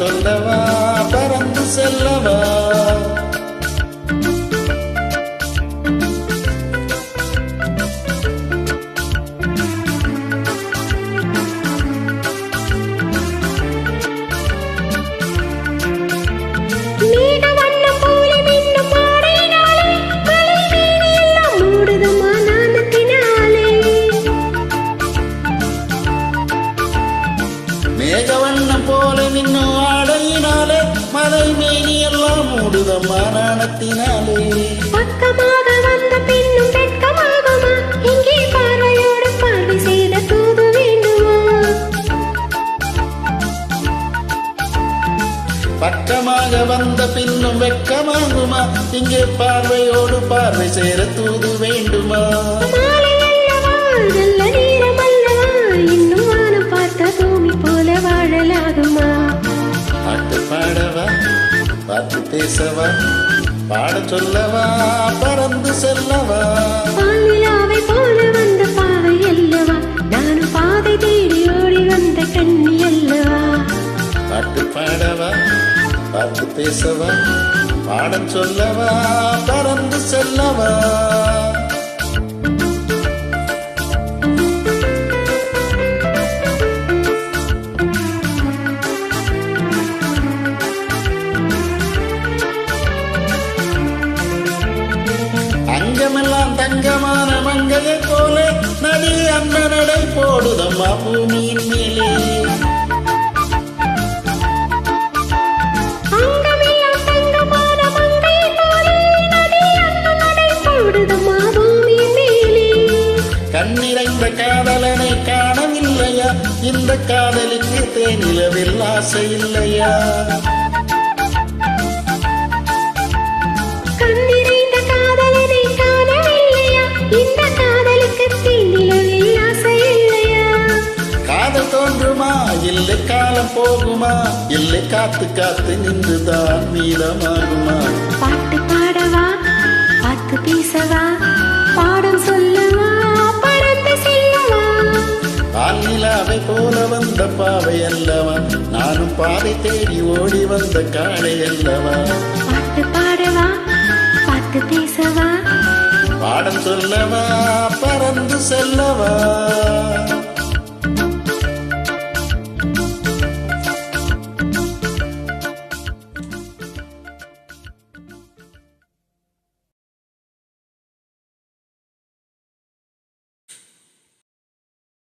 சொல்லவா பறந்து செல்லவா மேகவண்ணம் போல நின்னும் ஆடையினாலே மலை மேனி எல்லாம் மூடுதம்மா நாணத்தினாலே பக்கமாக வந்த பின்னும் வெட்கமாகுமா இங்கே பார்வையோடு பார்வை செய்த தூது வேண்டுமா பக்கமாக வந்த பின்னும் வெட்கமாகுமா இங்கே பார்வையோடு பார்வை சேர தூது வேண்டுமா மாலை அல்லவா நல்ல நேரம் அல்லவா இன்னும் வானம் பார்த்த பூமி போல வாழலாகுமா பாட்டு பாடவா பாட்டு பேசவா பாட சொல்லவா பறந்து செல்லவா பாலிலாவை போல வந்த பாவை அல்லவா நானும் பாதை தேடி ஓடி வந்த கண்ணி அல்லவா பாட்டு பாடவா பாட்டு பேசவா பாட சொல்லவா பறந்து செல்லவா அங்கமெல்லாம் தங்கமான மங்கையை போல நதி அன்ன நடை போடுதம்மா பூமியின் மேலே அங்கமெல்லாம் தங்கமான மங்கை போலே நதி அன்ன நடை போடுதம்மா பூமியின் மேலே கண்ணிறைந்த காதலனை காணவில்லையா இந்த காதலுக்கு தேனிலவில் ஆசை இல்லையா கண்ணிறைந்த காதலனை காணவில்லையா இந்த காதலுக்கு தீநிலவில் ஆசை இல்லையா காதல் தோன்றுமா இல்லை காலம் போகுமா இல்லை காத்து காத்து நின்றுதான் மீதமாகுமா பாட்டு பாடவா பாட்டு பேசவா பாடம் சொல்லவா பறந்து செல்லவா பால்நிலாவை போல வந்த பாவை அல்லவா நானும் பாதை தேடி ஓடி வந்த காளை அல்லவா பாட்டு பாடவா பாட்டு பேசவா பாடம் சொல்லவா பறந்து செல்லவா